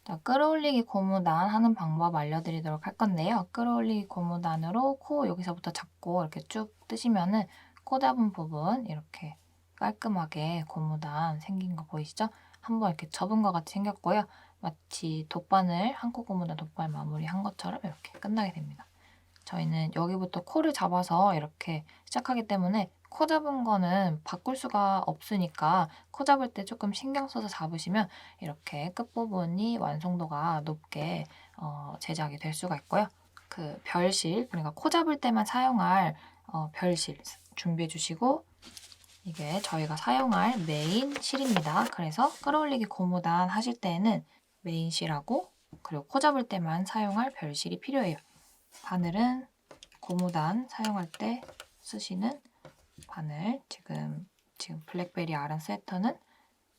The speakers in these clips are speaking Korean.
자, 끌어올리기 고무단 하는 방법 알려드리도록 할 건데요. 끌어올리기 고무단으로 코 여기서부터 잡고 이렇게 쭉 뜨시면은 코 잡은 부분 이렇게 깔끔하게 고무단 생긴 거 보이시죠? 한번 이렇게 접은 것 같이 생겼고요. 마치 돗바늘, 한코 고무단 돗바늘 마무리한 것처럼 이렇게 끝나게 됩니다. 저희는 여기부터 코를 잡아서 이렇게 시작하기 때문에 코 잡은 거는 바꿀 수가 없으니까 코 잡을 때 조금 신경 써서 잡으시면 이렇게 끝부분이 완성도가 높게 제작이 될 수가 있고요. 그 별실, 그러니까 코 잡을 때만 사용할 별실 준비해 주시고 이게 저희가 사용할 메인 실입니다. 그래서 끌어올리기 고무단 하실 때는 메인 실하고 그리고 코 잡을 때만 사용할 별실이 필요해요. 바늘은 고무단 사용할 때 쓰시는 바늘, 지금 블랙베리 아란 스웨터는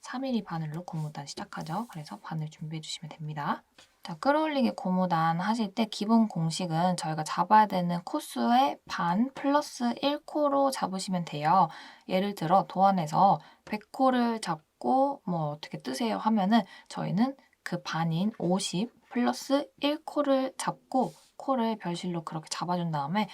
3mm 바늘로 고무단 시작하죠. 그래서 바늘 준비해 주시면 됩니다. 자, 끌어올리기 고무단 하실 때 기본 공식은 저희가 잡아야 되는 코수의 반 플러스 1코로 잡으시면 돼요. 예를 들어 도안에서 100코를 잡고 뭐 어떻게 뜨세요 하면은 저희는 그 반인 50 플러스 1코를 잡고 코를 별실로 그렇게 잡아준 다음에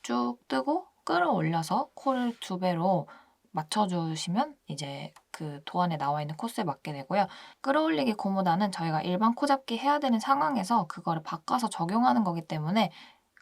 쭉 뜨고 끌어올려서 코를 2배로 맞춰주시면 이제 그 도안에 나와 있는 코스에 맞게 되고요. 끌어올리기 고무단은 저희가 일반 코 잡기 해야 되는 상황에서 그거를 바꿔서 적용하는 거기 때문에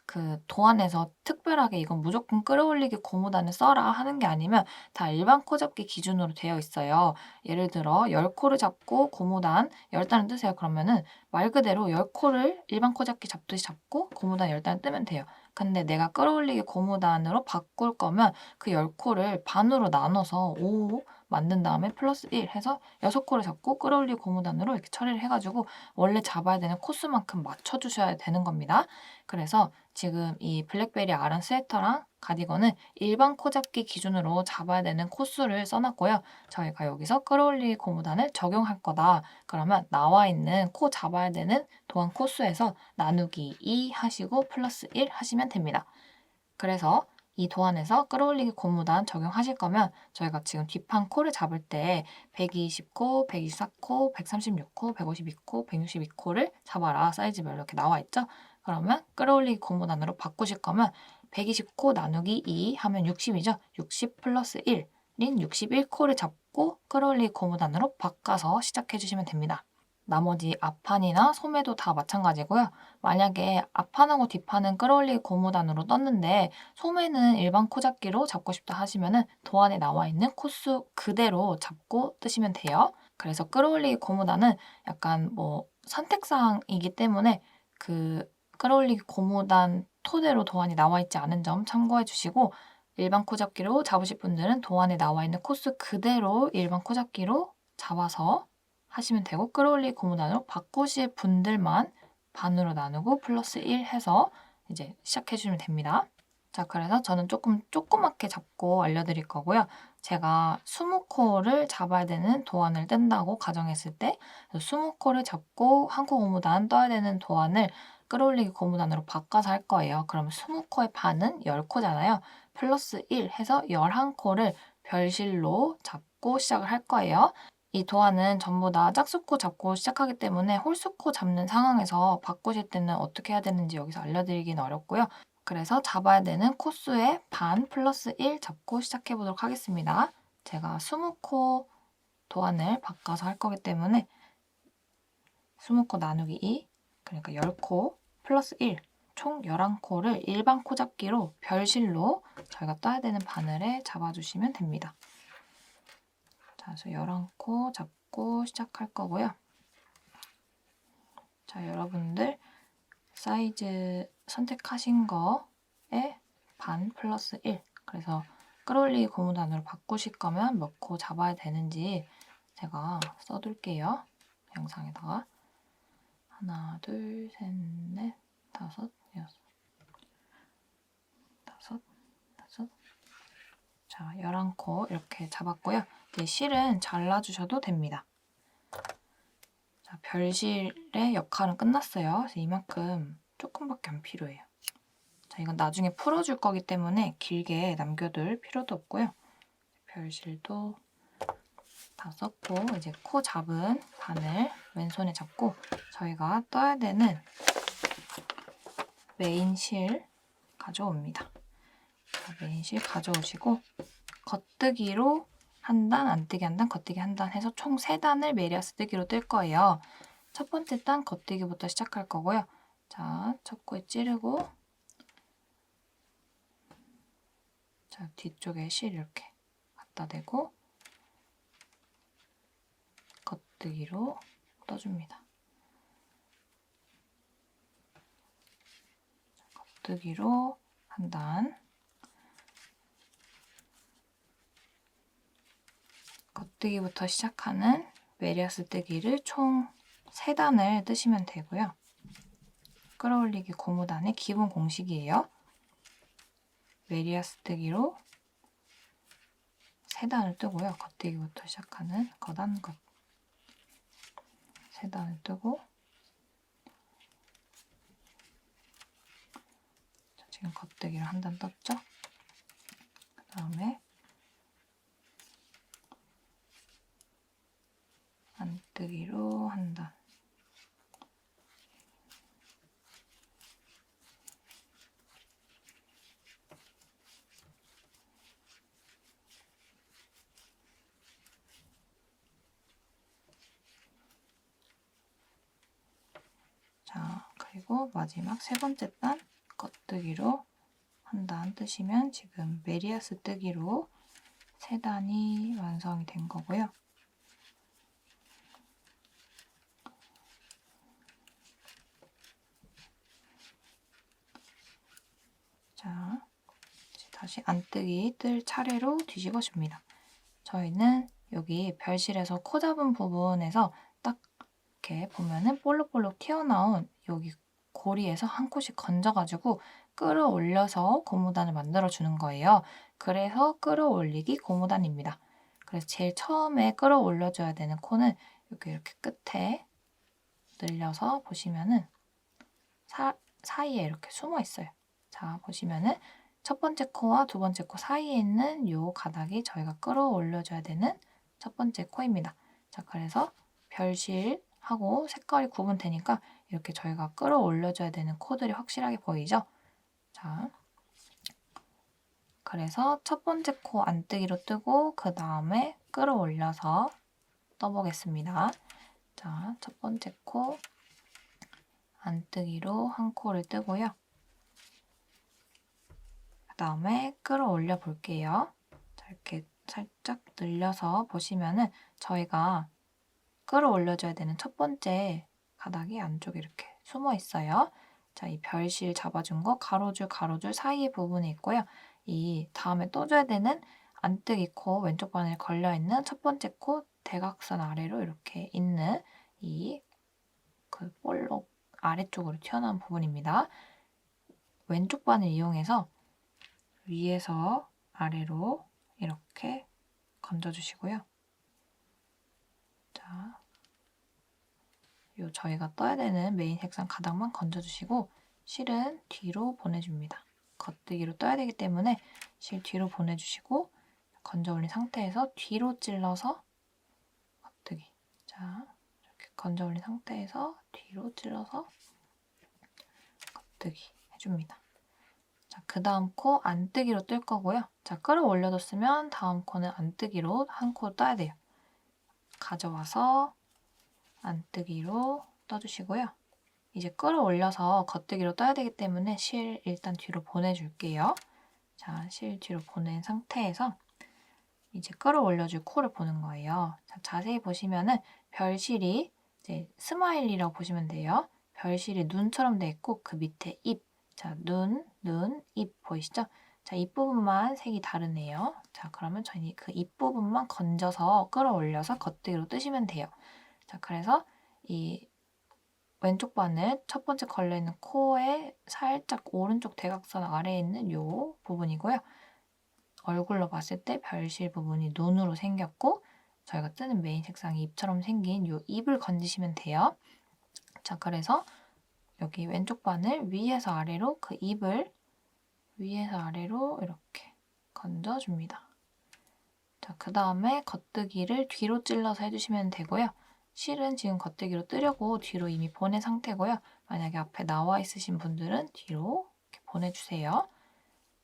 그 도안에서 특별하게 이건 무조건 끌어올리기 고무단을 써라 하는 게 아니면 다 일반 코 잡기 기준으로 되어 있어요. 예를 들어 10코를 잡고 고무단 10단을 뜨세요. 그러면은 말 그대로 10코를 일반 코 잡기 잡듯이 잡고 고무단 10단을 뜨면 돼요. 근데 내가 끌어올리기 고무단으로 바꿀 거면 그 10코를 반으로 나눠서 5 만든 다음에 플러스 1 해서 6코를 잡고 끌어올리기 고무단으로 이렇게 처리를 해가지고 원래 잡아야 되는 코수만큼 맞춰주셔야 되는 겁니다. 그래서 지금 이 블랙베리 아란 스웨터랑 가디건은 일반 코 잡기 기준으로 잡아야 되는 코수를 써놨고요. 저희가 여기서 끌어올리기 고무단을 적용할 거다. 그러면 나와 있는 코 잡아야 되는 도안 코수에서 나누기 2 하시고 플러스 1 하시면 됩니다. 그래서 이 도안에서 끌어올리기 고무단 적용하실 거면 저희가 지금 뒷판 코를 잡을 때 120코, 124코, 136코, 152코, 162코를 잡아라 사이즈별로 이렇게 나와 있죠? 그러면 끌어올리기 고무단으로 바꾸실 거면 120코 나누기 2 하면 60이죠? 60 플러스 1인 61코를 잡고 끌어올리기 고무단으로 바꿔서 시작해 주시면 됩니다. 나머지 앞판이나 소매도 다 마찬가지고요. 만약에 앞판하고 뒷판은 끌어올리기 고무단으로 떴는데 소매는 일반 코잡기로 잡고 싶다 하시면은 도안에 나와 있는 코수 그대로 잡고 뜨시면 돼요. 그래서 끌어올리기 고무단은 약간 뭐 선택사항이기 때문에 그 끌어올리기 고무단 토대로 도안이 나와 있지 않은 점 참고해 주시고 일반 코잡기로 잡으실 분들은 도안에 나와 있는 코수 그대로 일반 코잡기로 잡아서 하시면 되고 끌어올리기 고무단으로 바꾸실 분들만 반으로 나누고 플러스 1 해서 이제 시작해 주시면 됩니다. 자, 그래서 저는 조금 조그맣게 잡고 알려드릴 거고요. 제가 20코를 잡아야 되는 도안을 뜬다고 가정했을 때 20코를 잡고 한 코 고무단 떠야 되는 도안을 끌어올리기 고무단으로 바꿔서 할 거예요. 그럼 20코의 반은 10코잖아요. 플러스 1 해서 11코를 별실로 잡고 시작을 할 거예요. 이 도안은 전부 다 짝수코 잡고 시작하기 때문에 홀수코 잡는 상황에서 바꾸실 때는 어떻게 해야 되는지 여기서 알려드리기는 어렵고요. 그래서 잡아야 되는 코수의 반 플러스 1 잡고 시작해 보도록 하겠습니다. 제가 20코 도안을 바꿔서 할 거기 때문에 20코 나누기 2, 그러니까 10코 플러스 1, 총 11코를 일반 코 잡기로 별실로 저희가 떠야 되는 바늘에 잡아주시면 됩니다. 자, 그래서 11코 잡고 시작할 거고요. 자, 여러분들 사이즈 선택하신 거에 반 플러스 1. 그래서 끌어올리기 고무단으로 바꾸실 거면 몇 코 잡아야 되는지 제가 써둘게요. 영상에다가. 하나, 둘, 셋, 넷, 다섯, 여섯. 다섯, 다섯. 자, 11코 이렇게 잡았고요. 이제 실은 잘라주셔도 됩니다. 자, 별실의 역할은 끝났어요. 그래서 이만큼 조금밖에 안 필요해요. 자, 이건 나중에 풀어줄 거기 때문에 길게 남겨둘 필요도 없고요. 별실도 다 썼고 이제 코 잡은 바늘 왼손에 잡고 저희가 떠야 되는 메인 실 가져옵니다. 메인 실 가져오시고 겉뜨기로 한 단, 안뜨기 한 단, 겉뜨기 한 단 해서 총 3단을 메리아스 뜨기로 뜰 거예요. 첫 번째 단 겉뜨기부터 시작할 거고요. 자, 첫 코에 찌르고 자, 뒤쪽에 실 이렇게 갖다 대고 겉뜨기로 떠줍니다. 겉뜨기로 한 단, 겉뜨기부터 시작하는 메리아스 뜨기를 총 3단을 뜨시면 되고요. 끌어올리기 고무단의 기본 공식이에요. 메리아스 뜨기로 3단을 뜨고요. 겉뜨기부터 시작하는 거단 겉 3단을 뜨고 자, 지금 겉뜨기로 한 단 떴죠? 그 다음에 안뜨기로 한 단 자, 그리고 마지막 3번째 단 겉뜨기로 한 단 뜨시면 지금 메리아스 뜨기로 3단이 완성이 된 거고요. 자, 다시 안뜨기 뜰 차례로 뒤집어 줍니다. 저희는 여기 별실에서 코 잡은 부분에서 딱 이렇게 보면은 볼록볼록 튀어나온 여기 고리에서 한 코씩 건져가지고 끌어올려서 고무단을 만들어주는 거예요. 그래서 끌어올리기 고무단입니다. 그래서 제일 처음에 끌어올려줘야 되는 코는 이렇게 끝에 늘려서 보시면은 사이에 이렇게 숨어 있어요. 자, 보시면은 첫 번째 코와 두 번째 코 사이에 있는 이 가닥이 저희가 끌어올려줘야 되는 첫 번째 코입니다. 자, 그래서 별실하고 색깔이 구분되니까 이렇게 저희가 끌어올려줘야 되는 코들이 확실하게 보이죠? 자, 그래서 첫 번째 코 안뜨기로 뜨고 그 다음에 끌어올려서 떠보겠습니다. 자, 첫 번째 코 안뜨기로 한 코를 뜨고요. 그 다음에 끌어올려 볼게요. 자, 이렇게 살짝 늘려서 보시면은 저희가 끌어올려줘야 되는 첫 번째 가닥이 안쪽에 이렇게 숨어 있어요. 자, 이 별실 잡아준 거 가로줄 사이의 부분에 있고요. 이 다음에 떠줘야 되는 안뜨기 코 왼쪽 바늘에 걸려있는 첫 번째 코 대각선 아래로 이렇게 있는 이 그 볼록 아래쪽으로 튀어나온 부분입니다. 왼쪽 바늘 이용해서 위에서 아래로 이렇게 건져주시고요. 자, 요 저희가 떠야 되는 메인 색상 가닥만 건져주시고 실은 뒤로 보내줍니다. 겉뜨기로 떠야 되기 때문에 실 뒤로 보내주시고 건져 올린 상태에서 뒤로 찔러서 겉뜨기. 자, 이렇게 건져 올린 상태에서 뒤로 찔러서 겉뜨기 해줍니다. 자, 그 다음 코 안뜨기로 뜰 거고요. 자, 끌어올려뒀으면 다음 코는 안뜨기로 한 코 떠야 돼요. 가져와서 안뜨기로 떠주시고요. 이제 끌어올려서 겉뜨기로 떠야 되기 때문에 실 일단 뒤로 보내줄게요. 자, 실 뒤로 보낸 상태에서 이제 끌어올려줄 코를 보는 거예요. 자, 자세히 보시면은 별실이 이제 스마일리라고 보시면 돼요. 별실이 눈처럼 돼 있고 그 밑에 입. 자, 눈, 입 보이시죠? 자, 입 부분만 색이 다르네요. 자, 그러면 저희 그 입 부분만 건져서 끌어올려서 겉뜨기로 뜨시면 돼요. 자, 그래서 이 왼쪽 바늘 첫 번째 걸려있는 코에 살짝 오른쪽 대각선 아래에 있는 요 부분이고요. 얼굴로 봤을 때 별실 부분이 눈으로 생겼고 저희가 뜨는 메인 색상이 입처럼 생긴 요 입을 건지시면 돼요. 자, 그래서 여기 왼쪽 바늘 위에서 아래로 그 입을 위에서 아래로 이렇게 건져줍니다. 자, 자, 그 다음에 겉뜨기를 뒤로 찔러서 해주시면 되고요. 실은 지금 겉뜨기로 뜨려고 뒤로 이미 보낸 상태고요. 만약에 앞에 나와 있으신 분들은 뒤로 이렇게 보내주세요.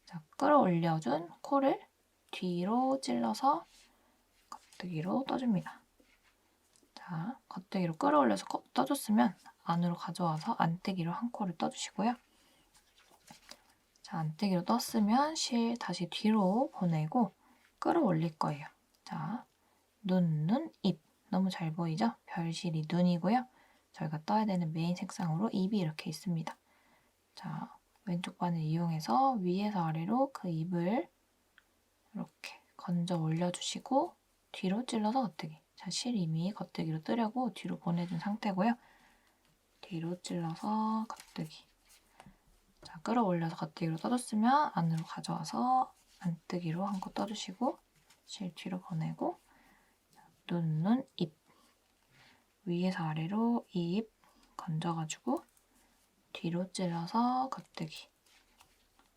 자, 끌어올려준 코를 뒤로 찔러서 겉뜨기로 떠줍니다. 자, 겉뜨기로 끌어올려서 떠줬으면 안으로 가져와서 안뜨기로 한 코를 떠주시고요. 자, 안뜨기로 떴으면 실 다시 뒤로 보내고 끌어올릴 거예요. 자, 눈, 입. 너무 잘 보이죠? 별실이 눈이고요. 저희가 떠야 되는 메인 색상으로 입이 이렇게 있습니다. 자, 왼쪽 바늘 이용해서 위에서 아래로 그 입을 이렇게 건져 올려주시고 뒤로 찔러서 겉뜨기. 자, 실 이미 겉뜨기로 뜨려고 뒤로 보내준 상태고요. 뒤로 찔러서 겉뜨기. 자, 끌어올려서 겉뜨기로 떠줬으면 안으로 가져와서 안뜨기로 한 코 떠주시고 실 뒤로 보내고 눈, 입. 위에서 아래로 입 건져가지고 뒤로 찔러서 겉뜨기.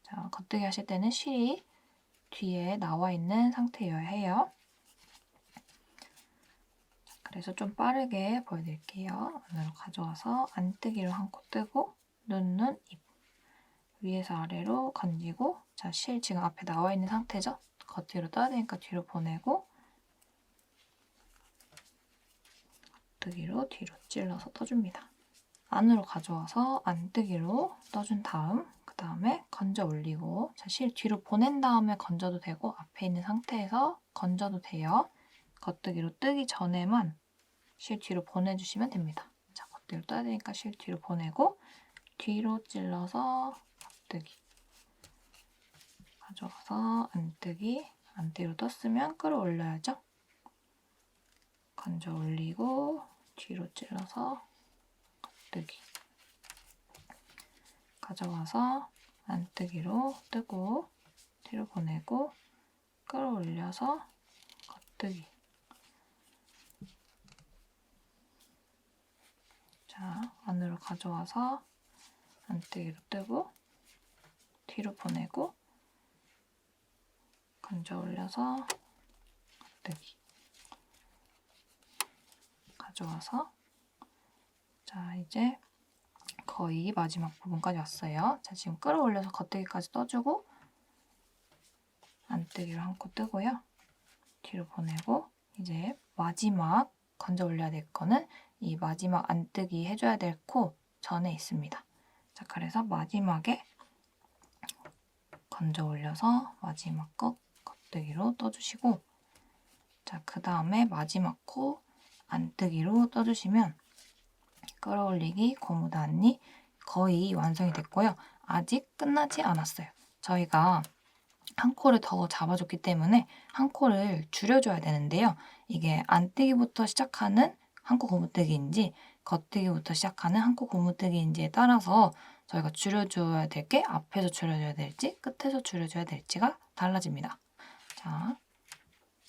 자, 겉뜨기 하실 때는 실이 뒤에 나와 있는 상태여야 해요. 그래서 좀 빠르게 보여드릴게요. 안으로 가져와서 안뜨기로 한 코 뜨고 눈, 입. 위에서 아래로 건지고 자, 실 지금 앞에 나와 있는 상태죠? 겉뒤로 떠야 되니까 뒤로 보내고 겉뜨기로 뒤로 찔러서 떠줍니다. 안으로 가져와서 안뜨기로 떠준 다음 그 다음에 건져 올리고 자, 실 뒤로 보낸 다음에 건져도 되고 앞에 있는 상태에서 건져도 돼요. 겉뜨기로 뜨기 전에만 실 뒤로 보내주시면 됩니다. 자, 겉뜨기로 떠야 되니까 실 뒤로 보내고 뒤로 찔러서 겉뜨기 가져와서 안뜨기로 떴으면 끌어올려야죠. 건져 올리고 뒤로 찔러서 겉뜨기 가져와서 안뜨기로 뜨고 뒤로 보내고 끌어올려서 겉뜨기. 자, 안으로 가져와서 안뜨기로 뜨고 뒤로 보내고 건져 올려서 겉뜨기 가져와서 자, 이제 거의 마지막 부분까지 왔어요. 자, 지금 끌어올려서 겉뜨기까지 떠주고 안뜨기로 한 코 뜨고요. 뒤로 보내고 이제 마지막 건져 올려야 될 거는 이 마지막 안뜨기 해줘야 될 코 전에 있습니다. 자, 그래서 마지막에 건져 올려서 마지막 거 겉뜨기로 떠주시고 자, 그 다음에 마지막 코 안뜨기로 떠주시면 끌어올리기 고무단이 거의 완성이 됐고요. 아직 끝나지 않았어요. 저희가 한 코를 더 잡아줬기 때문에 한 코를 줄여줘야 되는데요. 이게 안뜨기부터 시작하는 한 코 고무뜨기인지 겉뜨기부터 시작하는 한 코 고무뜨기인지에 따라서 저희가 줄여줘야 될 게 앞에서 줄여줘야 될지 끝에서 줄여줘야 될지가 달라집니다. 자,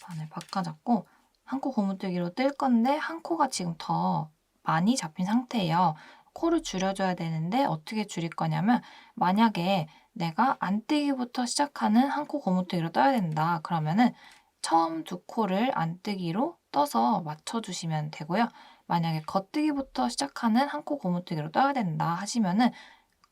바늘 바꿔잡고 한 코 고무뜨기로 뜰 건데 한 코가 지금 더 많이 잡힌 상태예요. 코를 줄여줘야 되는데 어떻게 줄일 거냐면 만약에 내가 안뜨기부터 시작하는 한 코 고무뜨기로 떠야 된다. 그러면은 처음 두 코를 안뜨기로 떠서 맞춰주시면 되고요. 만약에 겉뜨기부터 시작하는 한 코 고무뜨기로 떠야 된다 하시면은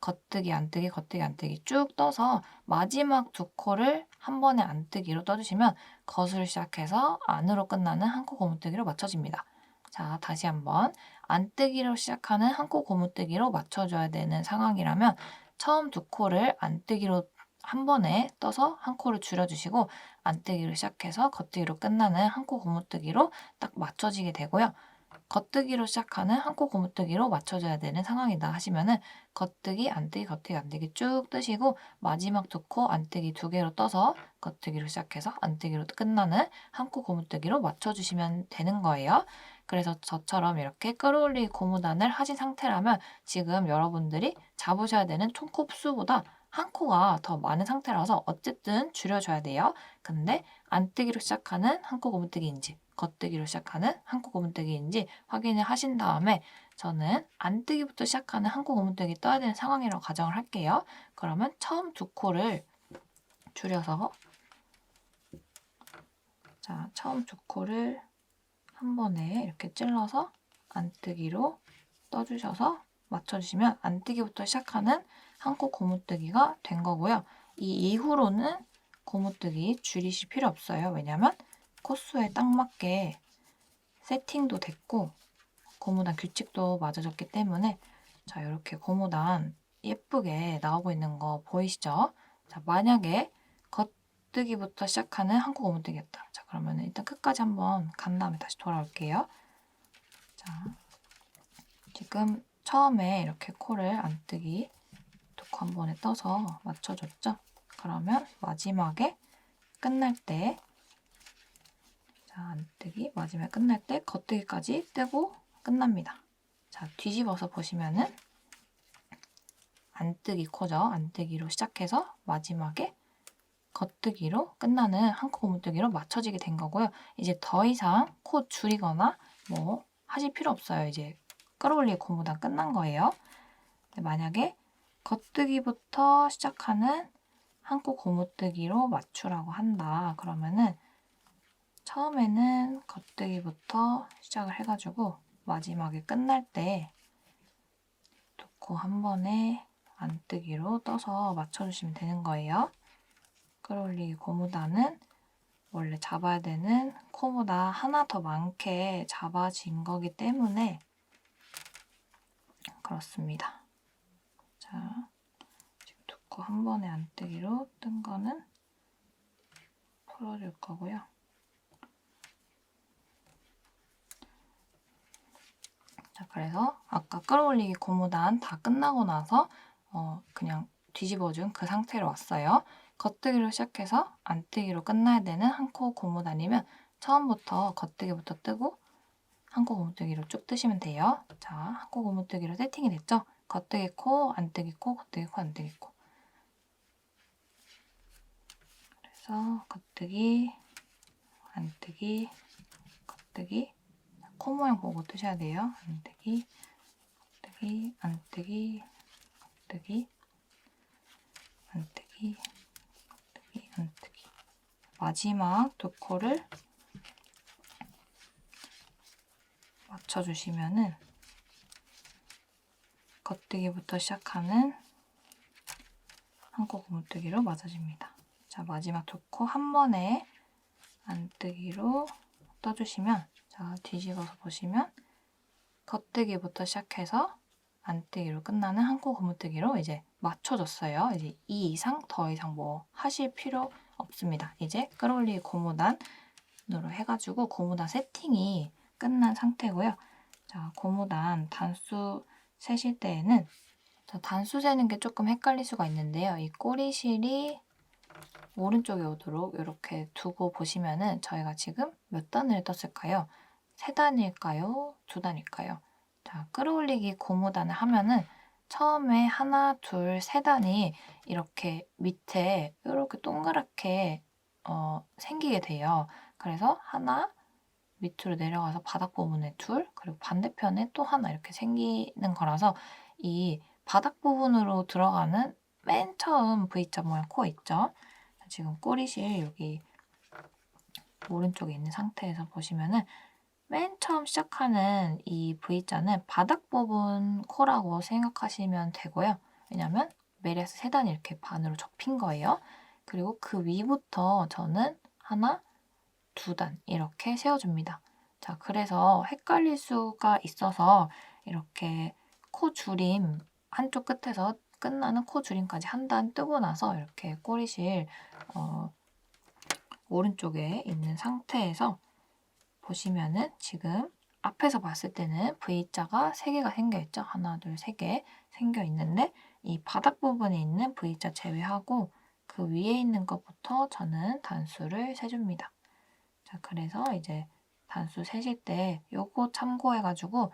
겉뜨기, 안뜨기, 겉뜨기, 안뜨기 쭉 떠서 마지막 두 코를 한 번에 안뜨기로 떠주시면 겉을 시작해서 안으로 끝나는 한 코 고무뜨기로 맞춰집니다. 자, 다시 한번 안뜨기로 시작하는 한 코 고무뜨기로 맞춰줘야 되는 상황이라면 처음 두 코를 안뜨기로 한 번에 떠서 한 코를 줄여주시고 안뜨기로 시작해서 겉뜨기로 끝나는 한 코 고무뜨기로 딱 맞춰지게 되고요. 겉뜨기로 시작하는 한 코 고무뜨기로 맞춰줘야 되는 상황이다 하시면은 겉뜨기, 안뜨기, 겉뜨기, 안뜨기 쭉 뜨시고 마지막 두 코 안뜨기 두 개로 떠서 겉뜨기로 시작해서 안뜨기로 끝나는 한 코 고무뜨기로 맞춰주시면 되는 거예요. 그래서 저처럼 이렇게 끌어올리기 고무단을 하신 상태라면 지금 여러분들이 잡으셔야 되는 총 kop수보다 한 코가 더 많은 상태라서 어쨌든 줄여줘야 돼요. 근데 안뜨기로 시작하는 한 코 고무뜨기인지 겉뜨기로 시작하는 한 코 고무뜨기인지 확인을 하신 다음에 저는 안뜨기부터 시작하는 한 코 고무뜨기 떠야 되는 상황이라고 가정을 할게요. 그러면 처음 두 코를 줄여서 자, 처음 두 코를 한 번에 이렇게 찔러서 안뜨기로 떠주셔서 맞춰주시면 안뜨기부터 시작하는 한 코 고무뜨기가 된 거고요. 이 이후로는 고무뜨기 줄이실 필요 없어요. 왜냐면 코수에 딱 맞게 세팅도 됐고 고무단 규칙도 맞아졌기 때문에 자, 이렇게 고무단 예쁘게 나오고 있는 거 보이시죠? 자, 만약에 겉뜨기부터 시작하는 한 코 고무뜨기였다. 자, 그러면 일단 끝까지 한번 간 다음에 다시 돌아올게요. 자, 지금 처음에 이렇게 코를 안뜨기 두 코 한 번에 떠서 맞춰줬죠? 그러면 마지막에 끝날 때 자, 안뜨기 마지막에 끝날 때 겉뜨기까지 뜨고 끝납니다. 자, 뒤집어서 보시면은 안뜨기 코죠. 안뜨기로 시작해서 마지막에 겉뜨기로 끝나는 한 코 고무뜨기로 맞춰지게 된 거고요. 이제 더 이상 코 줄이거나 뭐 하실 필요 없어요. 이제 끌어올릴 고무단 끝난 거예요. 만약에 겉뜨기부터 시작하는 한 코 고무뜨기로 맞추라고 한다. 그러면은 처음에는 겉뜨기부터 시작을 해가지고 마지막에 끝날 때 두 코 한 번에 안뜨기로 떠서 맞춰주시면 되는 거예요. 끌어올리기 고무단은 원래 잡아야 되는 코보다 하나 더 많게 잡아진 거기 때문에 그렇습니다. 자, 지금 두 코 한 번에 안뜨기로 뜬 거는 풀어줄 거고요. 자, 그래서 아까 끌어올리기 고무단 다 끝나고 나서 그냥 뒤집어준 그 상태로 왔어요. 겉뜨기로 시작해서 안뜨기로 끝나야 되는 한 코 고무단이면 처음부터 겉뜨기부터 뜨고 한 코 고무뜨기로 쭉 뜨시면 돼요. 자, 한 코 고무뜨기로 세팅이 됐죠? 겉뜨기 코, 안뜨기 코, 겉뜨기 코, 안뜨기 코. 그래서 겉뜨기, 안뜨기, 겉뜨기. 코 모양 보고 뜨셔야 돼요. 안뜨기, 겉뜨기, 안뜨기, 겉뜨기, 안뜨기, 겉뜨기, 안뜨기. 마지막 두 코를 맞춰주시면은 겉뜨기부터 시작하는 한 코 고무뜨기로 맞아집니다. 자, 마지막 두 코 한 번에 안뜨기로 떠주시면 자, 뒤집어서 보시면 겉뜨기부터 시작해서 안뜨기로 끝나는 한 코 고무뜨기로 이제 맞춰졌어요. 이제 이 이상 더 이상 뭐 하실 필요 없습니다. 이제 끌어올리기 고무단으로 해가지고 고무단 세팅이 끝난 상태고요. 자, 고무단 단수 세실 때에는 자, 단수 세는 게 조금 헷갈릴 수가 있는데요. 이 꼬리실이 오른쪽에 오도록 이렇게 두고 보시면은 저희가 지금 몇 단을 떴을까요? 3단일까요? 2단일까요? 자, 끌어올리기 고무단을 하면은 처음에 하나, 둘, 3단이 이렇게 밑에 이렇게 동그랗게 생기게 돼요. 그래서 하나, 밑으로 내려가서 바닥 부분에 둘, 그리고 반대편에 또 하나 이렇게 생기는 거라서 이 바닥 부분으로 들어가는 맨 처음 V자 모양 코 있죠? 지금 꼬리실 여기 오른쪽에 있는 상태에서 보시면은 맨 처음 시작하는 이 V자는 바닥 부분 코라고 생각하시면 되고요. 왜냐면 메리아스 3단이 이렇게 반으로 접힌 거예요. 그리고 그 위부터 저는 하나, 2단 이렇게 세워줍니다. 자, 그래서 헷갈릴 수가 있어서 이렇게 코 줄임 한쪽 끝에서 끝나는 코 줄임까지 한 단 뜨고 나서 이렇게 꼬리실 오른쪽에 있는 상태에서 보시면은 지금 앞에서 봤을 때는 V자가 3개가 생겨있죠. 하나, 둘, 3개 생겨 있는데 이 바닥 부분에 있는 V자 제외하고 그 위에 있는 것부터 저는 단수를 세줍니다. 자, 그래서 이제 단수 세실 때 요거 참고해가지고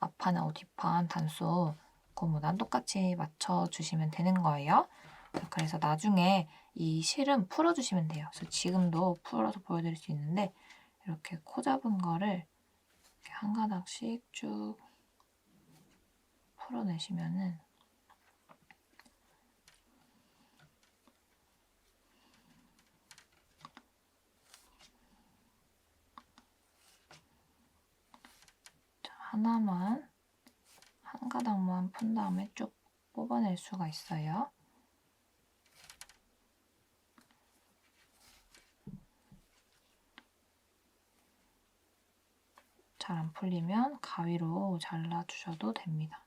앞판하고 뒷판 단수 고무단 똑같이 맞춰주시면 되는 거예요. 자, 그래서 나중에 이 실은 풀어주시면 돼요. 그래서 지금도 풀어서 보여드릴 수 있는데 이렇게 코 잡은 거를 이렇게 한 가닥씩 쭉 풀어내시면은 한 가닥만 푼 다음에 쭉 뽑아낼 수가 있어요. 잘 안 풀리면 가위로 잘라주셔도 됩니다.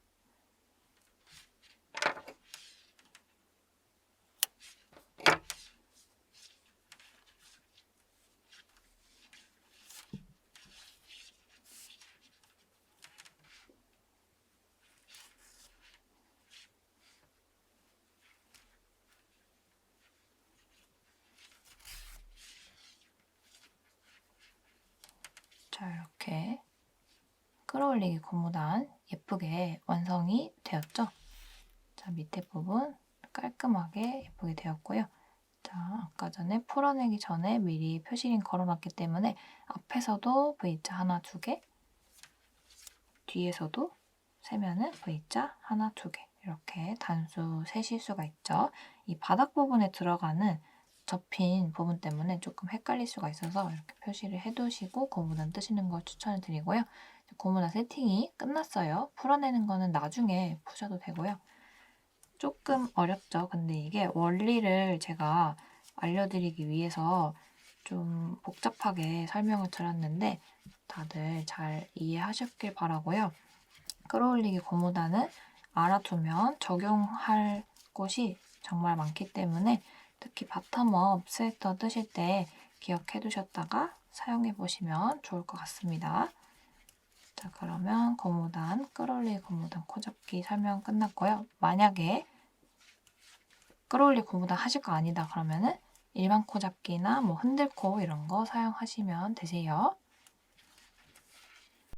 자, 이렇게 끌어올리기 고무단 예쁘게 완성이 되었죠? 자, 밑에 부분 깔끔하게 예쁘게 되었고요. 자, 아까 전에 풀어내기 전에 미리 표시링 걸어놨기 때문에 앞에서도 V자 하나, 두 개, 뒤에서도 세면은 V자 하나, 두 개, 이렇게 단수 세실 수가 있죠. 이 바닥 부분에 들어가는 접힌 부분 때문에 조금 헷갈릴 수가 있어서 이렇게 표시를 해두시고 고무단 뜨시는 걸 추천을 드리고요. 고무단 세팅이 끝났어요. 풀어내는 거는 나중에 푸셔도 되고요. 조금 어렵죠. 근데 이게 원리를 제가 알려드리기 위해서 좀 복잡하게 설명을 드렸는데 다들 잘 이해하셨길 바라고요. 끌어올리기 고무단은 알아두면 적용할 곳이 정말 많기 때문에 특히 바텀업 스웨터 뜨실 때 기억해 두셨다가 사용해 보시면 좋을 것 같습니다. 자, 그러면 고무단, 끌어올리기 고무단 코잡기 설명 끝났고요. 만약에 끌어올리기 고무단 하실 거 아니다 그러면은 일반 코잡기나 뭐 흔들코 이런 거 사용하시면 되세요.